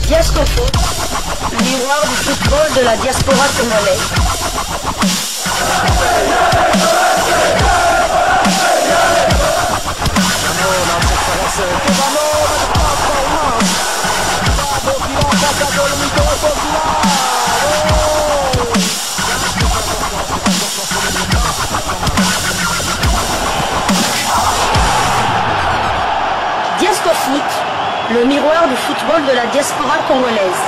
Diascofoot, miroir du football de la diaspora congolaise. Diascofoot, le miroir du football de la diaspora congolaise.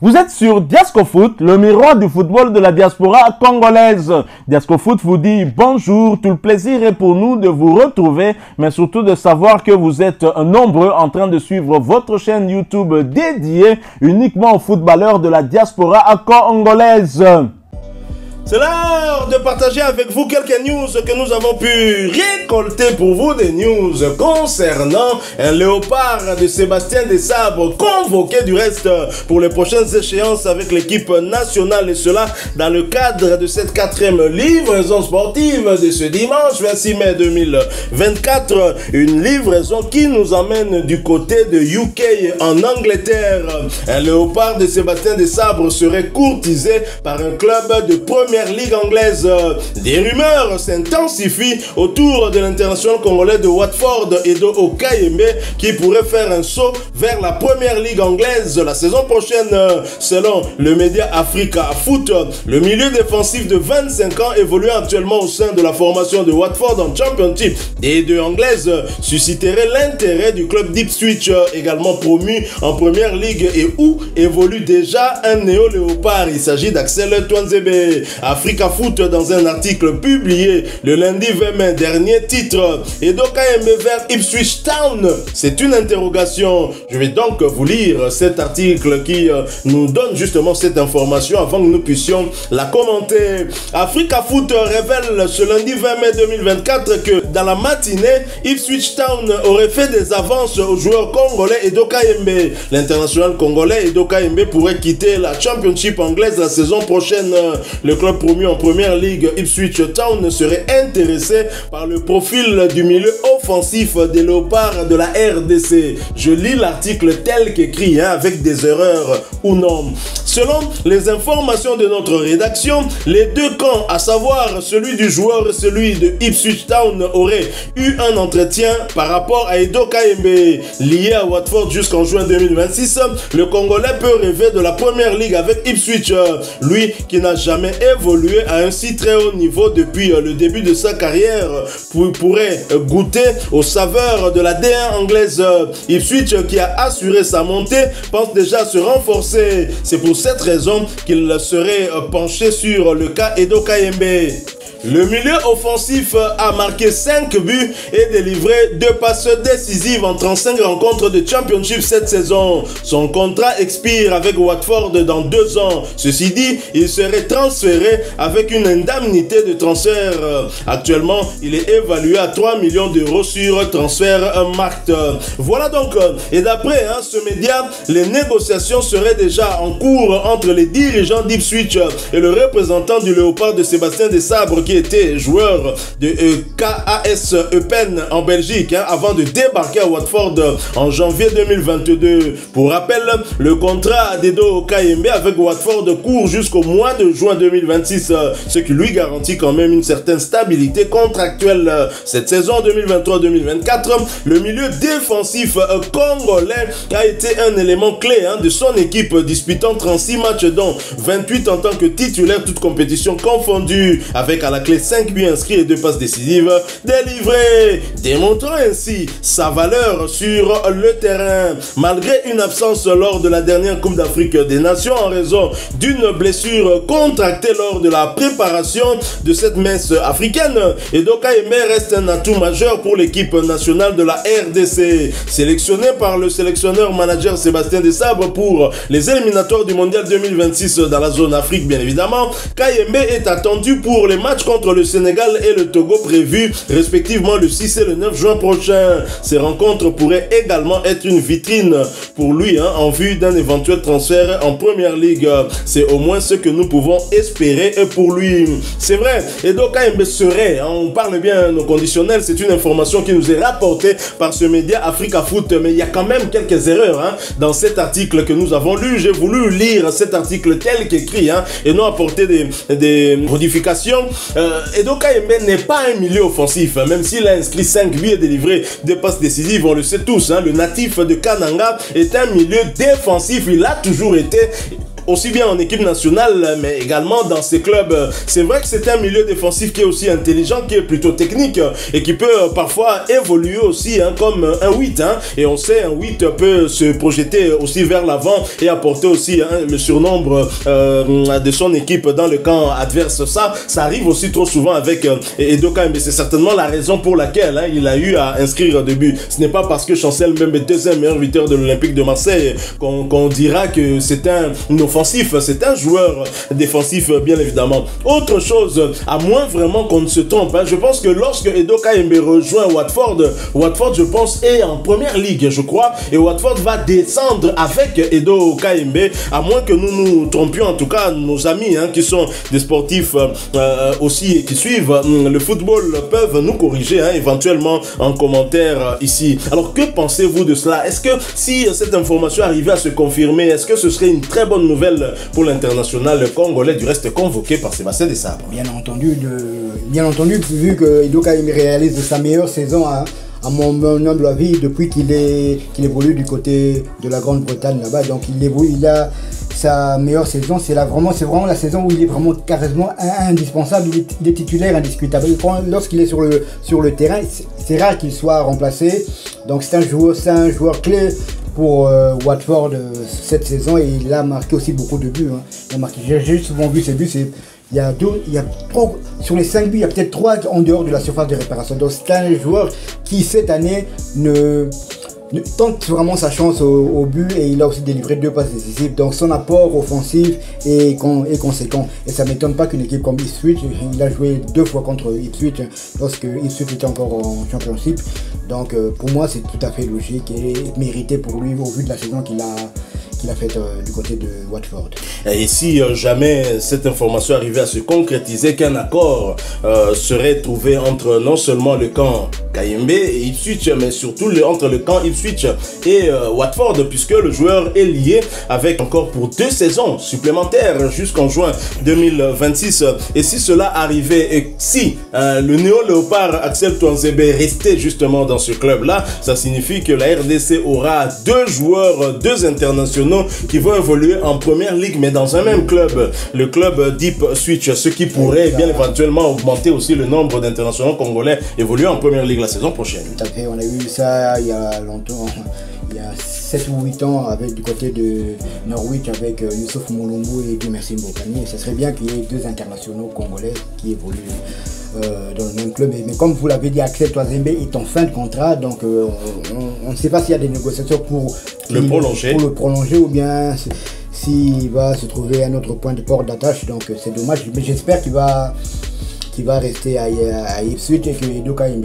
Vous êtes sur Diascofoot, le miroir du football de la diaspora congolaise. Diascofoot vous dit bonjour, tout le plaisir est pour nous de vous retrouver, mais surtout de savoir que vous êtes nombreux en train de suivre votre chaîne YouTube dédiée uniquement aux footballeurs de la diaspora congolaise. C'est l'heure de partager avec vous quelques news que nous avons pu récolter pour vous, des news concernant un léopard de Sébastien Desabre, convoqué du reste pour les prochaines échéances avec l'équipe nationale, et cela dans le cadre de cette 4e livraison sportive de ce dimanche 26 mai 2024, une livraison qui nous emmène du côté de UK en Angleterre. Un léopard de Sébastien Desabre serait courtisé par un club de première ligue anglaise. Des rumeurs s'intensifient autour de l'international congolais de Watford, Edo Okayembe, qui pourrait faire un saut vers la première ligue anglaise la saison prochaine. Selon le média Africa Foot, le milieu défensif de 25 ans évoluant actuellement au sein de la formation de Watford en Championship des deux anglaises susciterait l'intérêt du club d'Ipswich, également promu en première ligue et où évolue déjà un néo-léopard. Il s'agit d'Axel Twanzebe. Africa Foot, dans un article publié le lundi 20 mai dernier, titre Edo Okayembe vers Ipswich Town. C'est une interrogation. Je vais donc vous lire cet article qui nous donne justement cette information avant que nous puissions la commenter. Africa Foot révèle ce lundi 20 mai 2024 que dans la matinée, Ipswich Town aurait fait des avances au joueur congolais Edo Okayembe. L'international congolais Edo Okayembe pourrait quitter la Championship anglaise la saison prochaine. Le club promu en première ligue, Ipswich Town, serait intéressé par le profil du milieu offensif des léopards de la RDC. Je lis l'article tel qu'écrit, avec des erreurs ou non. Selon les informations de notre rédaction, les deux camps, à savoir celui du joueur et celui de Ipswich Town, auraient eu un entretien par rapport à Edo Okayembe. Lié à Watford jusqu'en juin 2026, le Congolais peut rêver de la première ligue avec Ipswich. Lui qui n'a jamais évolué à un si très haut niveau depuis le début de sa carrière pourrait goûter aux saveurs de la D1 anglaise. Ipswich, qui a assuré sa montée, pense déjà se renforcer. C'est pour cette raison qu'il serait penché sur le cas Edo Okayembe. Le milieu offensif a marqué 5 buts et délivré 2 passes décisives en 35 rencontres de Championship cette saison. Son contrat expire avec Watford dans 2 ans. Ceci dit, il serait transféré avec une indemnité de transfert. Actuellement, il est évalué à 3 millions d'euros sur Transfermarkt. Voilà donc, et d'après ce média, les négociations seraient déjà en cours entre les dirigeants d'Ipswich et le représentant du léopard de Sébastien Desabre, qui était joueur de KAS Eupen en Belgique avant de débarquer à Watford en janvier 2022. Pour rappel, le contrat d'Edo Okayembe avec Watford court jusqu'au mois de juin 2026, ce qui lui garantit quand même une certaine stabilité contractuelle. Cette saison 2023-2024, le milieu défensif congolais a été un élément clé de son équipe, disputant 36 matchs dont 28 en tant que titulaire, toutes compétitions confondues, avec à la clé 5 buts inscrits et 2 passes décisives délivrées, démontrant ainsi sa valeur sur le terrain. Malgré une absence lors de la dernière Coupe d'Afrique des Nations en raison d'une blessure contractée lors de la préparation de cette messe africaine, Edo Okayembe reste un atout majeur pour l'équipe nationale de la RDC. Sélectionné par le sélectionneur-manager Sébastien Desabre pour les éliminatoires du Mondial 2026 dans la zone Afrique, bien évidemment, Okayembe est attendu pour les matchs contre le Sénégal et le Togo prévues respectivement le 6 et le 9 juin prochain. Ces rencontres pourraient également être une vitrine pour lui en vue d'un éventuel transfert en Première Ligue. C'est au moins ce que nous pouvons espérer pour lui. C'est vrai, Edo Kaimbe serait, on parle bien au conditionnel, c'est une information qui nous est rapportée par ce média Africa Foot, mais il y a quand même quelques erreurs dans cet article que nous avons lu. J'ai voulu lire cet article tel qu'écrit et non apporter des modifications. Edo Kaimbe n'est pas un milieu offensif, même s'il a inscrit 5 buts et délivré des passes décisives, on le sait tous. Le natif de Kananga est un milieu défensif, il a toujours été, aussi bien en équipe nationale, mais également dans ses clubs. C'est vrai que c'est un milieu défensif qui est aussi intelligent, qui est plutôt technique et qui peut parfois évoluer aussi comme un 8. Et on sait, un 8 peut se projeter aussi vers l'avant et apporter aussi le surnombre de son équipe dans le camp adverse. Ça arrive aussi trop souvent avec Edo Kaimbe. C'est certainement la raison pour laquelle il a eu à inscrire des buts. Ce n'est pas parce que Chancel Mbembe est deuxième meilleur buteur de l'Olympique de Marseille qu'on dira que c'est un offensif. C'est un joueur défensif, bien évidemment. Autre chose, à moins vraiment qu'on ne se trompe, je pense que lorsque Edo Kaimbe rejoint Watford, je pense, est en Première Ligue, je crois, et Watford va descendre avec Edo Kaimbe, à moins que nous nous trompions, en tout cas, nos amis qui sont des sportifs aussi et qui suivent le football peuvent nous corriger éventuellement en commentaire ici. Alors, que pensez-vous de cela? Est-ce que si cette information arrivait à se confirmer, est-ce que ce serait une très bonne nouvelle pour l'international congolais, du reste convoqué par Sébastien Desabre? Bien entendu, vu que Edo Kaimbe réalise sa meilleure saison à mon humble avis depuis qu'il évolue du côté de la Grande-Bretagne là-bas. Donc il a sa meilleure saison, c'est vraiment la saison où il est vraiment carrément indispensable, il est titulaire indiscutable. Lorsqu'il est sur le terrain, c'est rare qu'il soit remplacé. Donc c'est un joueur clé pour Watford cette saison, et il a marqué aussi beaucoup de buts. J'ai souvent vu ses buts. Sur les 5 buts, il y a peut-être 3 en dehors de la surface de réparation. Donc c'est un joueur qui cette année tente vraiment sa chance au but, et il a aussi délivré 2 passes décisives. Donc son apport offensif est conséquent, et ça ne m'étonne pas qu'une équipe comme Ipswich, il a joué 2 fois contre Ipswich lorsque Ipswich était encore en Championship. Donc pour moi c'est tout à fait logique et mérité pour lui au vu de la saison qu'il a faite du côté de Watford. Et si jamais cette information arrivait à se concrétiser, qu'un accord serait trouvé entre non seulement le camp Kaimbe et Ipswich, mais surtout entre le camp Ipswich et Watford, puisque le joueur est lié avec encore pour 2 saisons supplémentaires jusqu'en juin 2026. Et si cela arrivait, et si le néo-léopard Axel Tuanzebe restait justement dans ce club-là, ça signifie que la RDC aura 2 joueurs, 2 internationaux qui vont évoluer en Première Ligue, mais dans un même club, le club d'Ipswich, ce qui pourrait bien éventuellement augmenter aussi le nombre d'internationaux congolais évoluant en Première Ligue la saison prochaine. Tout à fait, on a eu ça il y a longtemps, il y a 7 ou 8 ans du côté de Norwich avec Youssouf Moulumbu et Dimersi Mbokani. Ce serait bien qu'il y ait 2 internationaux congolais qui évoluent dans le même club. Mais comme vous l'avez dit, Axel Tuanzebe est en fin de contrat, donc on ne sait pas s'il y a des négociations pour le prolonger ou bien s'il va se trouver un autre point de port d'attache. Donc c'est dommage, mais j'espère qu'il va rester à Ipswich et que Edo Kaimbe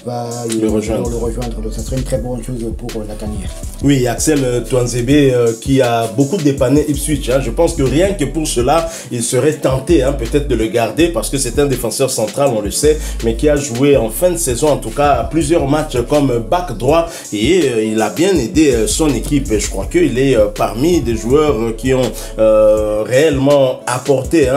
va le rejoindre. Donc ça serait une très bonne chose pour la carrière. Oui, Axel Tuanzebe qui a beaucoup dépanné Ipswich. Je pense que rien que pour cela, il serait tenté peut-être de le garder, parce que c'est un défenseur central, on le sait, mais qui a joué en fin de saison, en tout cas, plusieurs matchs comme back droit, et il a bien aidé son équipe. Et je crois qu'il est parmi des joueurs qui ont réellement apporté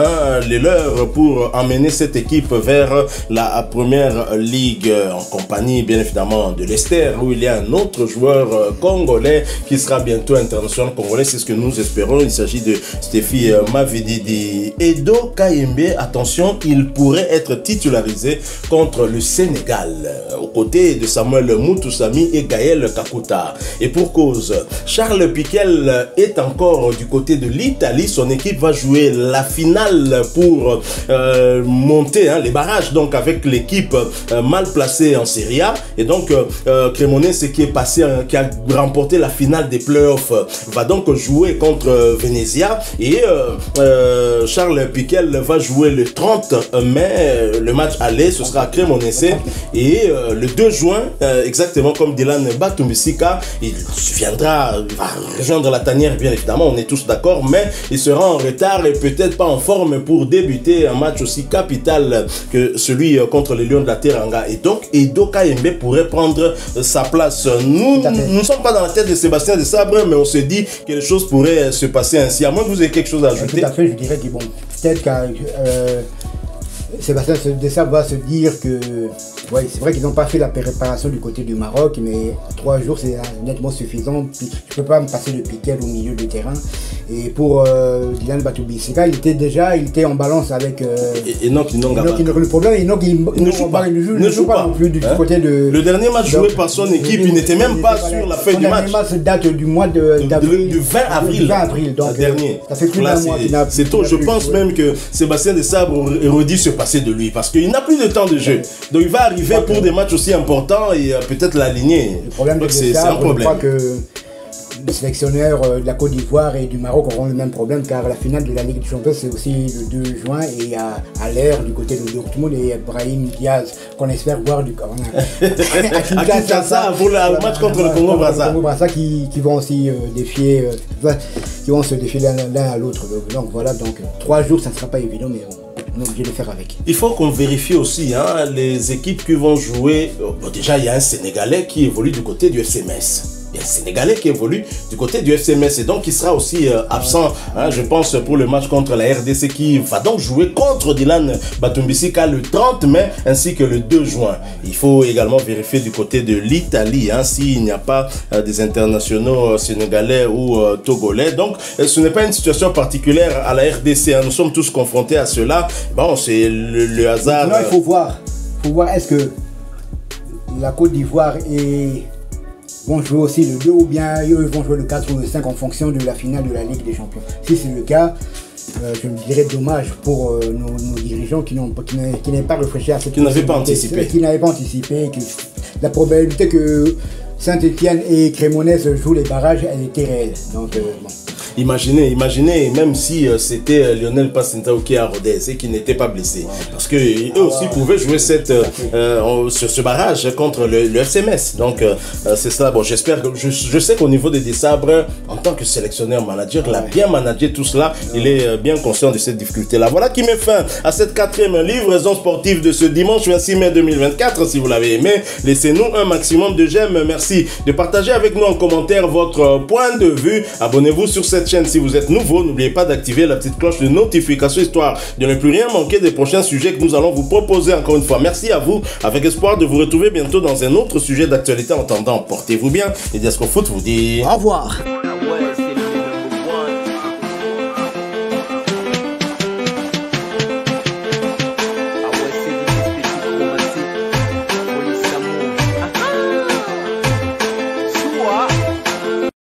les leurs pour emmener cette équipe vers la Première Ligue, en compagnie bien évidemment de Leicester, où il y a un autre joueur congolais qui sera bientôt international congolais. C'est ce que nous espérons. Il s'agit de Stéphie Mavididi. Edo Kaimbe, attention, il pourrait être titularisé contre le Sénégal aux côtés de Samuel Moutoussamy et Gaël Kakuta. Et pour cause, Charles Piquel est encore du côté de l'Italie. Son équipe va jouer la finale pour monter les barrages, donc avec l'équipe mal placée en Serie A. Et donc Cremonese qui est passé, qui a remporté remporté la finale des playoffs, va donc jouer contre Venezia et Charles Piquel va jouer le 30 mai. Le match aller, ce sera à Cremonese et le 2 juin, exactement comme Dylan Batumbisika, il va rejoindre la tanière, bien évidemment, on est tous d'accord, mais il sera en retard et peut-être pas en forme pour débuter un match aussi capital que celui contre les Lions de la Teranga. Et donc, Edo Kayembe pourrait prendre sa place. Nous ne sommes pas dans la tête de Sébastien Desabre, mais on se dit que les choses pourraient se passer ainsi. À moins que vous ayez quelque chose à ajouter. Tout à fait, je dirais que bon, peut-être que Sébastien Desabre va se dire que ouais, c'est vrai qu'ils n'ont pas fait la préparation du côté du Maroc, mais 3 jours c'est nettement suffisant. Je ne peux pas me passer de Piquel au milieu du terrain. Et pour Dylan Batumbisika, il était en balance avec Enoch Inonga. Le problème, Enoch il ne joue pas non plus du côté de. Le dernier match joué par son équipe, il n'était même pas sur la fin du match. Le dernier match date du mois d'avril. Du 20 avril. Du 20 avril, donc dernier. Ça fait plus d'un mois qu'il n'a. C'est tôt. Je pense même que Sébastien Desabre aurait dû se passer de lui parce qu'il n'a plus de temps de jeu. Donc il va arriver pour des matchs aussi importants et peut-être l'aligner. Le problème de c'est un problème. Je crois que les sélectionneurs de la Côte d'Ivoire et du Maroc auront le même problème car la finale de la Ligue des Champions c'est aussi le 2 juin et à l'air du côté de Dortmund et Brahim Diaz qu'on espère voir à Kinshasa pour le match contre le Congo-Brazza qui vont aussi qui vont se défier l'un à l'autre. Donc voilà, donc 3 jours ça ne sera pas évident mais on est obligé de faire avec. Il faut qu'on vérifie aussi les équipes qui vont jouer. Bon, déjà il y a un Sénégalais qui évolue du côté du FC Metz. Il y a un Sénégalais qui évolue du côté du FC Metz et donc il sera aussi absent, je pense, pour le match contre la RDC qui va donc jouer contre Dylan Batumbisika le 30 mai ainsi que le 2 juin. Il faut également vérifier du côté de l'Italie s'il n'y a pas des internationaux sénégalais ou togolais. Donc ce n'est pas une situation particulière à la RDC, nous sommes tous confrontés à cela. Bon, c'est le hasard. Non, il faut voir est-ce que la Côte d'Ivoire vont jouer aussi le 2 ou bien eux vont jouer le 4 ou le 5 en fonction de la finale de la Ligue des Champions. Si c'est le cas, je me dirais dommage pour nos dirigeants qui n'avaient pas réfléchi à ce qui n'avaient pas anticipé. Qui n'avaient pas anticipé que la probabilité que Saint-Étienne et Cremonese jouent les barrages, elle était réelle. Donc bon. Imaginez, même si c'était Lionel Pacintao qui a Rodez et qui n'était pas blessé. Parce qu'eux aussi pouvaient jouer ce barrage contre le FC Metz. Donc c'est ça. Bon, j'espère que je sais qu'au niveau des Desabres, en tant que sélectionneur manager, il a bien managé tout cela. Il est bien conscient de cette difficulté-là. Voilà qui met fin à cette 4e livraison sportive de ce dimanche 26 mai 2024. Si vous l'avez aimé, laissez-nous un maximum de j'aime. Merci de partager avec nous en commentaire votre point de vue. Abonnez-vous sur cette chaîne si vous êtes nouveau. N'oubliez pas d'activer la petite cloche de notification histoire de ne plus rien manquer des prochains sujets que nous allons vous proposer. Encore une fois, merci à vous, avec espoir de vous retrouver bientôt dans un autre sujet d'actualité. En attendant, portez-vous bien et Diasco Foot vous dit au revoir.